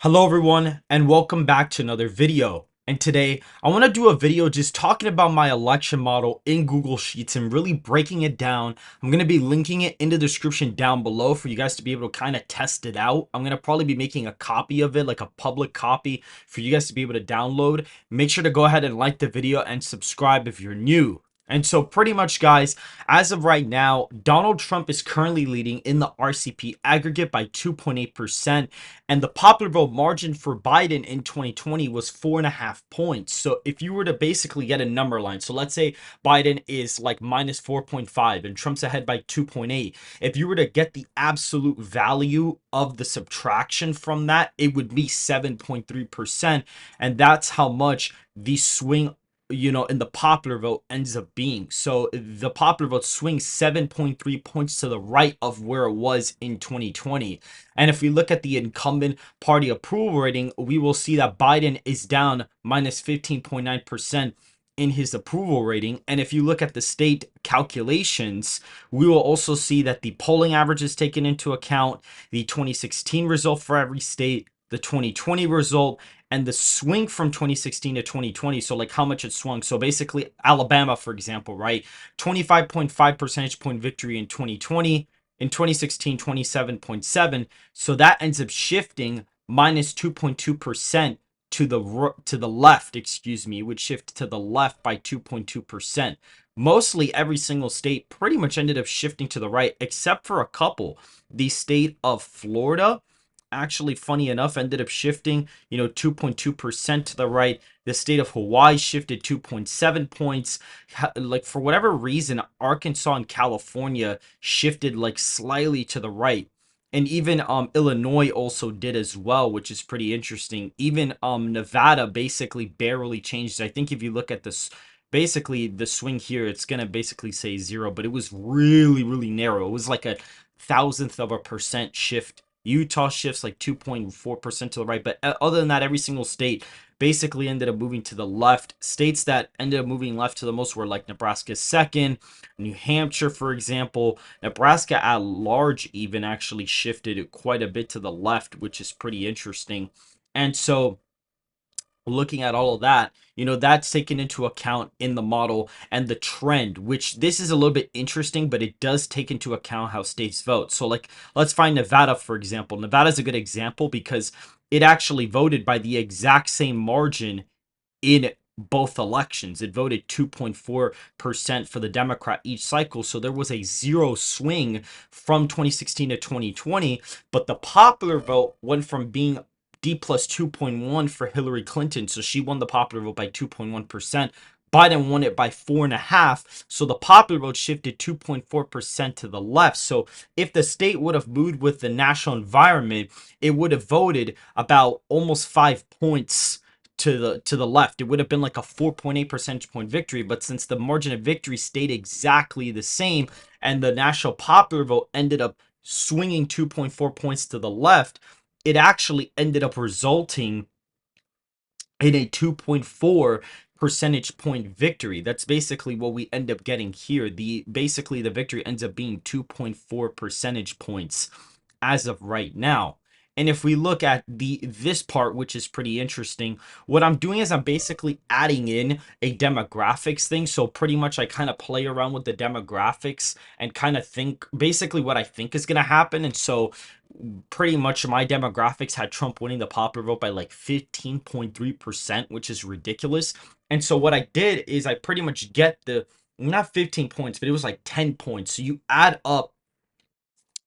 Hello everyone and welcome back to another video. And today I want to do a video just talking about my election model in Google Sheets and really breaking it down. I'm going to be linking it in the description down below for you guys to be able to kind of test it out. I'm going to probably be making a copy of it, like a public copy for you guys to be able to download. Make sure to go ahead and like the video and subscribe if you're new. And so pretty much, guys, as of right now, Donald Trump is currently leading in the RCP aggregate by 2.8%. And the popular vote margin for Biden in 2020 was 4.5 points. So if you were to basically get a number line, so let's say Biden is like minus 4.5 and Trump's ahead by 2.8. If you were to get the absolute value of the subtraction from that, it would be 7.3%. And that's how much the swing in the popular vote ends up being. So the popular vote swings 7.3 points to the right of where it was in 2020. And if we look at the incumbent party approval rating, we will see that Biden is down minus 15.9% in his approval rating. And if you look at the state calculations, we will also see that the polling average is taken into account, the 2016 result for every state, the 2020 result, and the swing from 2016 to 2020. So like how much it swung. So basically Alabama, for example, right? 25.5 percentage point victory in 2020. In 2016, 27.7. So that ends up shifting minus 2.2% to the left, excuse me, would shift to the left by 2.2%. Mostly every single state pretty much ended up shifting to the right, except for a couple. The state of Florida, actually, funny enough, ended up shifting 2.2% to the right. The state of Hawaii shifted 2.7 points. Like for whatever reason, Arkansas and California shifted like slightly to the right. And even Illinois also did as well, which is pretty interesting. Even Nevada basically barely changed. I think if you look at this, basically the swing here, it's gonna basically say 0, but it was really, really narrow. It was like a thousandth of a percent shift. Utah shifts like 2.4% to the right, but other than that, every single state basically ended up moving to the left. States that ended up moving left to the most were like Nebraska second, New Hampshire, for example. Nebraska at large even actually shifted quite a bit to the left, which is pretty interesting. And so looking at all of that, that's taken into account in the model, and the trend, which this is a little bit interesting, but it does take into account how states vote. So like, let's find Nevada, for example. Nevada is a good example because it actually voted by the exact same margin in both elections. It voted 2.4% for the Democrat each cycle. So there was a zero swing from 2016 to 2020, but the popular vote went from being D plus 2.1 for Hillary Clinton. So she won the popular vote by 2.1%. Biden won it by 4.5. So the popular vote shifted 2.4% to the left. So if the state would have moved with the national environment, it would have voted about almost 5 points to the left. It would have been like a 4.8 percentage point victory, but since the margin of victory stayed exactly the same and the national popular vote ended up swinging 2.4 points to the left, it actually ended up resulting in a 2.4 percentage point victory. That's basically what we end up getting here. The victory ends up being 2.4 percentage points as of right now. And if we look at this part, which is pretty interesting, what I'm doing is I'm basically adding in a demographics thing. So pretty much I kind of play around with the demographics and kind of think basically what I think is going to happen. And so pretty much my demographics had Trump winning the popular vote by like 15.3%, which is ridiculous. And so what I did is I pretty much get the, not 15 points, but it was like 10 points. So you add up,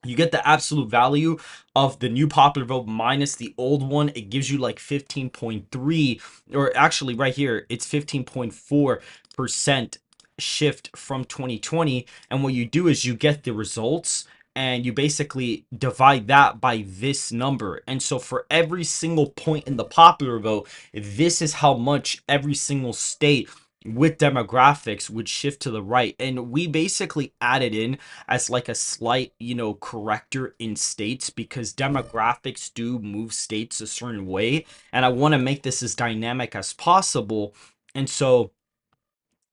you get the absolute value of the new popular vote minus the old one. It gives you like 15.3, or actually right here, it's 15.4% shift from 2020. And what you do is you get the results and you basically divide that by this number. And so for every single point in the popular vote, this is how much every single state with demographics would shift to the right. And we basically added in as like a slight, corrector in states, because demographics do move states a certain way. And I want to make this as dynamic as possible. And so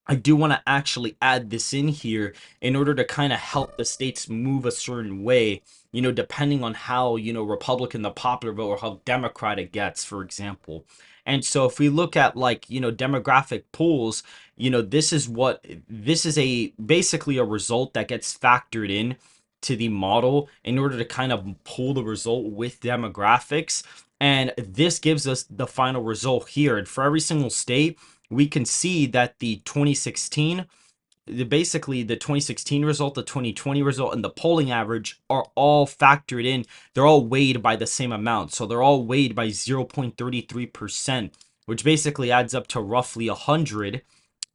I do want to actually add this in here in order to kind of help the states move a certain way, depending on how, Republican the popular vote or how Democrat it gets, for example. And so if we look at like, demographic polls, this is a basically a result that gets factored in to the model in order to kind of pull the result with demographics. And this gives us the final result here. And for every single state, we can see that basically the 2016 result, the 2020 result, and the polling average are all factored in. They're all weighed by the same amount. So they're all weighed by 0.33%, which basically adds up to roughly 100.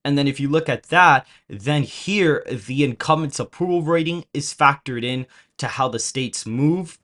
And then if you look at that, then here the incumbent's approval rating is factored in to how the states move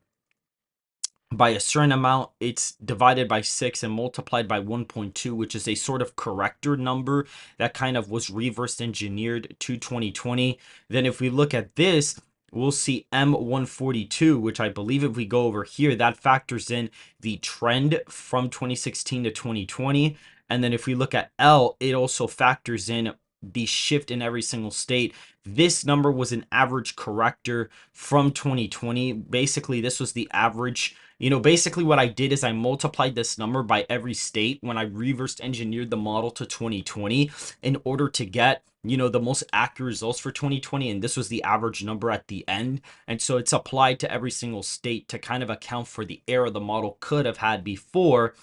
by a certain amount. It's divided by 6 and multiplied by 1.2, which is a sort of corrector number that kind of was reverse engineered to 2020. Then if we look at this, we'll see M142, which I believe if we go over here, that factors in the trend from 2016 to 2020. And then if we look at L, it also factors in the shift in every single state. This number was an average corrector from 2020. Basically, this was the average. Basically what I did is I multiplied this number by every state when I reversed engineered the model to 2020 in order to get, the most accurate results for 2020. And this was the average number at the end. And so it's applied to every single state to kind of account for the error the model could have had before.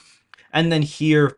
And then here,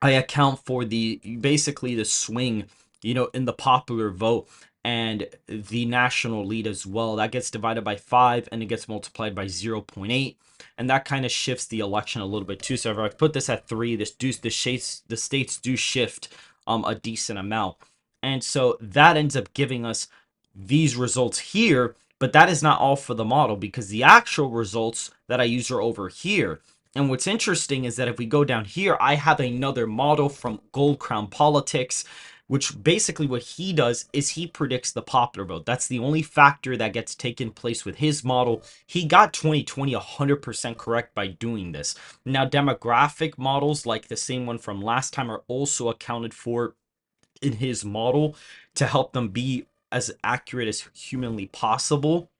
I account for basically the swing, in the popular vote and the national lead as well. That gets divided by 5 and it gets multiplied by 0.8. And that kind of shifts the election a little bit too. So if I put this at 3, the states do shift a decent amount. And so that ends up giving us these results here. But that is not all for the model, because the actual results that I use are over here. And what's interesting is that if we go down here, I have another model from Gold Crown Politics, which basically what he does is he predicts the popular vote. That's the only factor that gets taken place with his model. He got 2020 100% correct by doing this. Now, demographic models like the same one from last time are also accounted for in his model to help them be as accurate as humanly possible.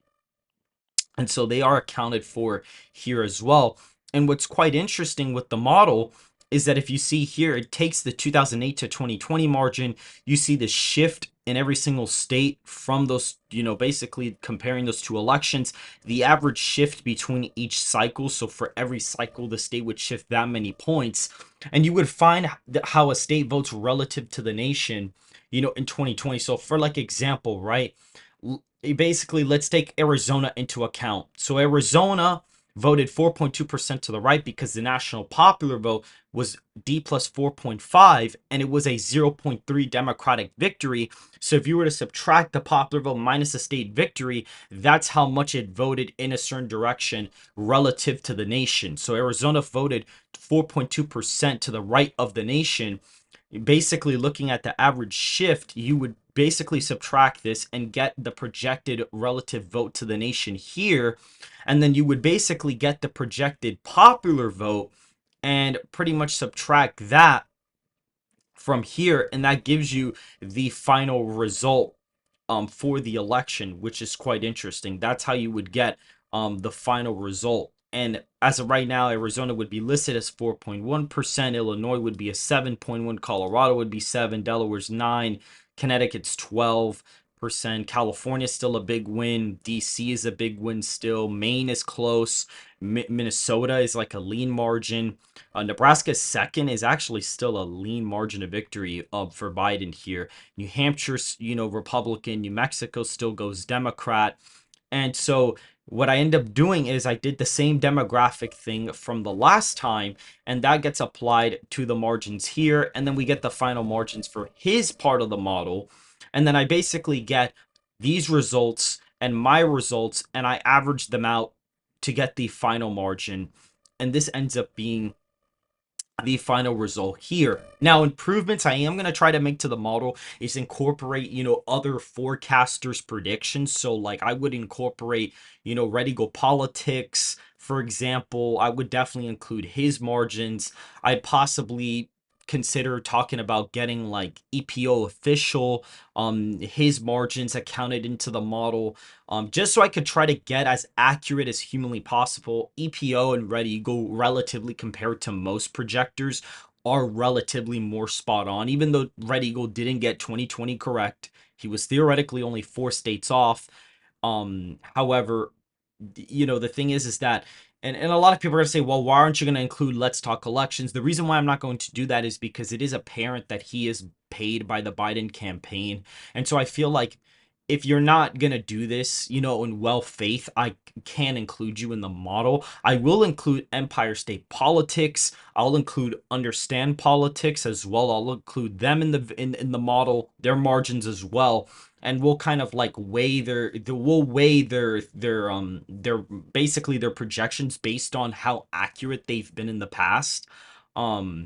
And so they are accounted for here as well. And what's quite interesting with the model is that if you see here, it takes the 2008 to 2020 margin. You see the shift in every single state from those, basically comparing those two elections, the average shift between each cycle. So for every cycle, the state would shift that many points. And you would find how a state votes relative to the nation, in 2020. So for like example, right? Basically, let's take Arizona into account. So Arizona voted 4.2% to the right because the national popular vote was D plus 4.5 and it was a 0.3 Democratic victory. So if you were to subtract the popular vote minus the state victory, that's how much it voted in a certain direction relative to the nation. So Arizona voted 4.2% to the right of the nation. Basically, looking at the average shift, you would basically subtract this and get the projected relative vote to the nation here. And then you would basically get the projected popular vote and pretty much subtract that from here. And that gives you the final result for the election, which is quite interesting. That's how you would get the final result. And as of right now, Arizona would be listed as 4.1%, Illinois would be a 7.1, Colorado would be 7, Delaware's 9, Connecticut's 12%, California is still a big win, DC is a big win still, Maine is close, Minnesota is like a lean margin, Nebraska's second is actually still a lean margin of victory for Biden here. New Hampshire's, Republican, New Mexico still goes Democrat. And so what I end up doing is I did the same demographic thing from the last time, and that gets applied to the margins here. And then we get the final margins for his part of the model. And then I basically get these results and my results, and I average them out to get the final margin. And this ends up being the final result here. Now, improvements I am going to try to make to the model is incorporate, other forecasters' predictions. So like I would incorporate, Ready Go Politics, for example. I would definitely include his margins. I'd possibly consider talking about getting like EPO official, his margins accounted into the model, just so I could try to get as accurate as humanly possible. EPO and Red Eagle, relatively compared to most projectors, are relatively more spot on. Even though Red Eagle didn't get 2020 correct, he was theoretically only 4 states off. However, the thing is that, and a lot of people are going to say, well, why aren't you going to include Let's Talk Elections? The reason why I'm not going to do that is because it is apparent that he is paid by the Biden campaign. And so I feel like if you're not going to do this, in well faith, I can include you in the model. I will include Empire State Politics. I'll include Understand Politics as well. I'll include them in the model, their margins as well, and we'll kind of like weigh we'll weigh their basically their projections based on how accurate they've been in the past.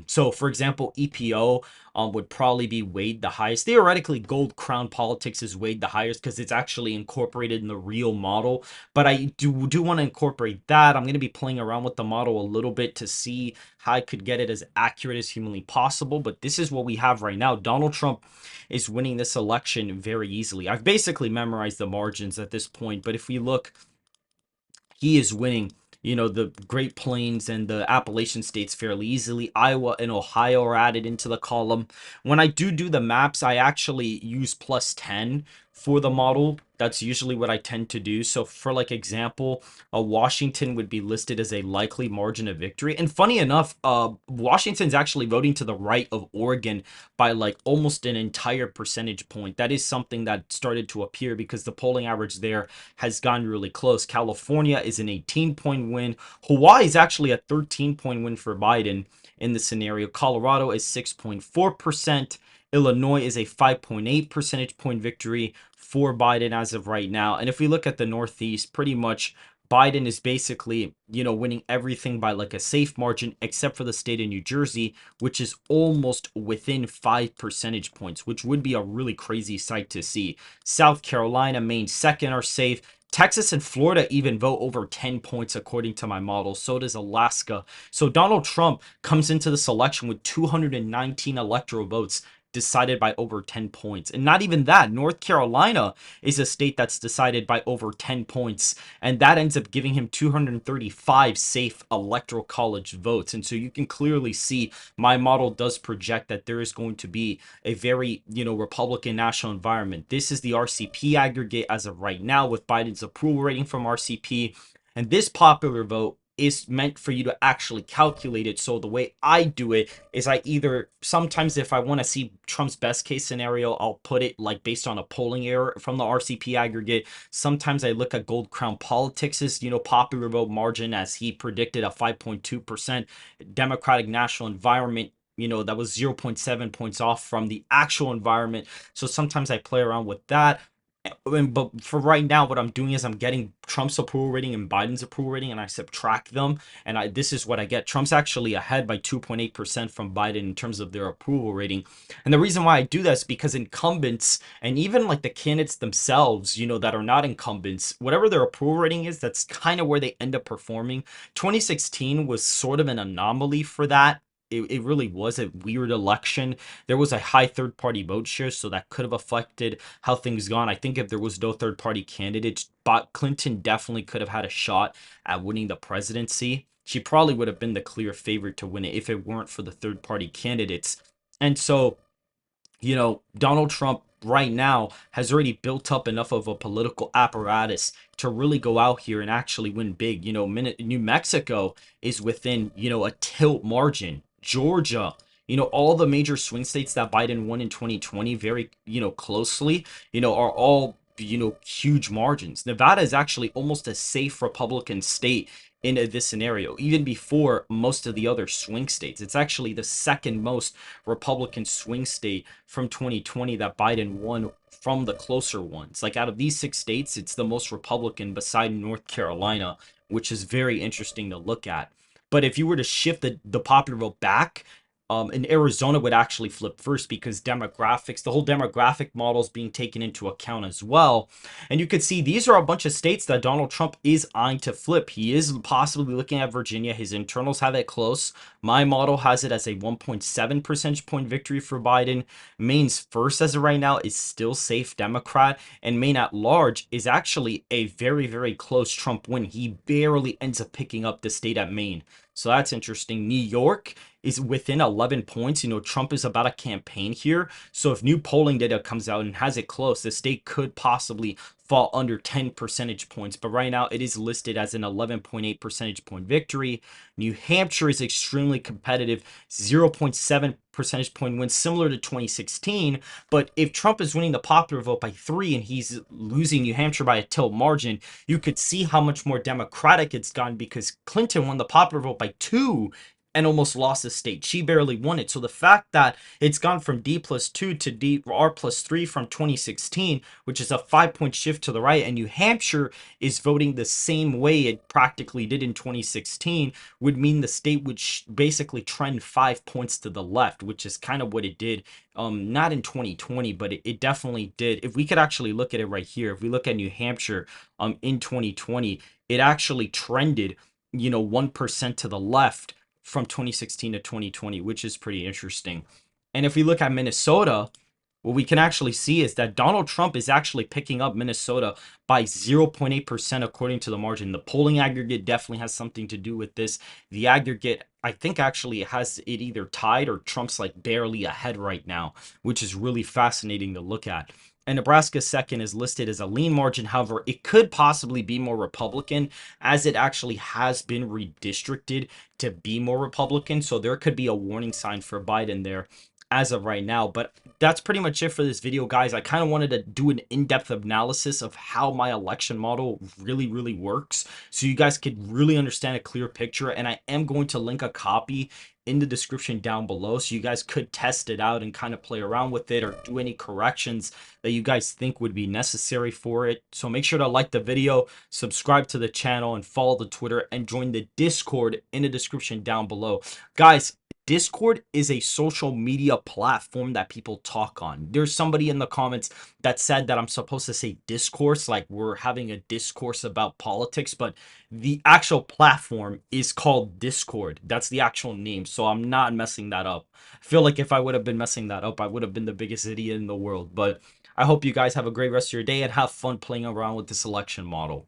So for example, EPO would probably be weighed the highest. Theoretically, Gold Crown Politics is weighed the highest because it's actually incorporated in the real model. But I do want to incorporate that. I'm going to be playing around with the model a little bit to see how I could get it as accurate as humanly possible. But this is what we have right now. Donald Trump is winning this election very easily. I've basically memorized the margins at this point, but if we look, he is winning, the Great Plains and the Appalachian states fairly easily. Iowa and Ohio are added into the column. When I do the maps, I actually use plus 10 for the model. That's usually what I tend to do. So for like example, Washington would be listed as a likely margin of victory. And funny enough, Washington's actually voting to the right of Oregon by like almost an entire percentage point. That is something that started to appear because the polling average there has gone really close. California is an 18-point win. Hawaii is actually a 13-point win for Biden in the scenario. Colorado is 6.4%. Illinois is a 5.8 percentage point victory for Biden as of right now. And if we look at the Northeast, pretty much Biden is basically, winning everything by like a safe margin, except for the state of New Jersey, which is almost within 5 percentage points, which would be a really crazy sight to see. South Carolina, Maine, second are safe. Texas and Florida even vote over 10 points according to my model. So does Alaska. So Donald Trump comes into this election with 219 electoral votes decided by over 10 points. And not even that, North Carolina is a state that's decided by over 10 points. And that ends up giving him 235 safe electoral college votes. And so you can clearly see my model does project that there is going to be a very, Republican national environment. This is the RCP aggregate as of right now with Biden's approval rating from RCP. And this popular vote is meant for you to actually calculate it. So the way I do it is I either sometimes, if I want to see Trump's best case scenario, I'll put it like based on a polling error from the RCP aggregate. Sometimes I look at Gold Crown Politics's, popular vote margin as he predicted a 5.2% Democratic national environment. That was 0.7 points off from the actual environment. So sometimes I play around with that. But for right now, what I'm doing is I'm getting Trump's approval rating and Biden's approval rating, and I subtract them, and this is what I get. Trump's actually ahead by 2.8% from Biden in terms of their approval rating. And the reason why I do that is because incumbents and even like the candidates themselves, that are not incumbents, whatever their approval rating is, that's kind of where they end up performing. 2016 was sort of an anomaly for that. It really was a weird election. There was a high third-party vote share, so that could have affected how things gone. I think if there was no third-party candidates, Clinton definitely could have had a shot at winning the presidency. She probably would have been the clear favorite to win it if it weren't for the third-party candidates. And so, Donald Trump right now has already built up enough of a political apparatus to really go out here and actually win big. New Mexico is within, a tilt margin. Georgia, all the major swing states that Biden won in 2020 very, closely, are all, huge margins. Nevada is actually almost a safe Republican state in this scenario, even before most of the other swing states. It's actually the second most Republican swing state from 2020 that Biden won from the closer ones. Like out of these 6 states, it's the most Republican beside North Carolina, which is very interesting to look at. But if you were to shift the popular vote back, in Arizona would actually flip first because demographics, the whole demographic model is being taken into account as well. And you could see these are a bunch of states that Donald Trump is eyeing to flip. He is possibly looking at Virginia. His internals have it close. My model has it as a 1.7 percentage point victory for Biden. Maine's first as of right now is still safe Democrat, and Maine at large is actually a very, very close Trump win. He barely ends up picking up the state at Maine. So that's interesting. New York is within 11 points. You know, Trump is about a campaign here. So if new polling data comes out and has it close, the state could possibly fall under 10 percentage points. But right now, it is listed as an 11.8 percentage point victory. New Hampshire is extremely competitive, 0.7 percentage point win, similar to 2016. But if Trump is winning the popular vote by 3 and he's losing New Hampshire by a tilt margin, you could see how much more Democratic it's gone because Clinton won the popular vote by 2 and almost lost the state. She barely won it. So the fact that it's gone from D+2 to R+3 from 2016, which is a 5-point shift to the right, and New Hampshire is voting the same way it practically did in 2016, would mean the state would basically trend 5 points to the left, which is kind of what it did. Not in 2020, but it definitely did. If we could actually look at it right here, if we look at New Hampshire in 2020, it actually trended, 1% to the left from 2016 to 2020, which is pretty interesting. And if we look at Minnesota, what we can actually see is that Donald Trump is actually picking up Minnesota by 0.8% according to the margin. The polling aggregate definitely has something to do with this. The aggregate, I think, actually has it either tied or Trump's like barely ahead right now, which is really fascinating to look at. And Nebraska's second is listed as a lean margin. However, it could possibly be more Republican as it actually has been redistricted to be more Republican. So there could be a warning sign for Biden there as of right now. But that's pretty much it for this video, guys. I kind of wanted to do an in-depth analysis of how my election model really works so you guys could really understand a clear picture. And I am going to link a copy in the description down below so you guys could test it out and kind of play around with it or do any corrections that you guys think would be necessary for it. So make sure to like the video, subscribe to the channel, and follow the Twitter, and join the Discord in the description down below. Guys, Discord is a social media platform that people talk on. There's somebody in the comments that said that I'm supposed to say discourse, like we're having a discourse about politics, but the actual platform is called Discord. That's the actual name, so I'm not messing that up. I feel like if I would have been messing that up, I would have been the biggest idiot in the world. But I hope you guys have a great rest of your day and have fun playing around with this election model.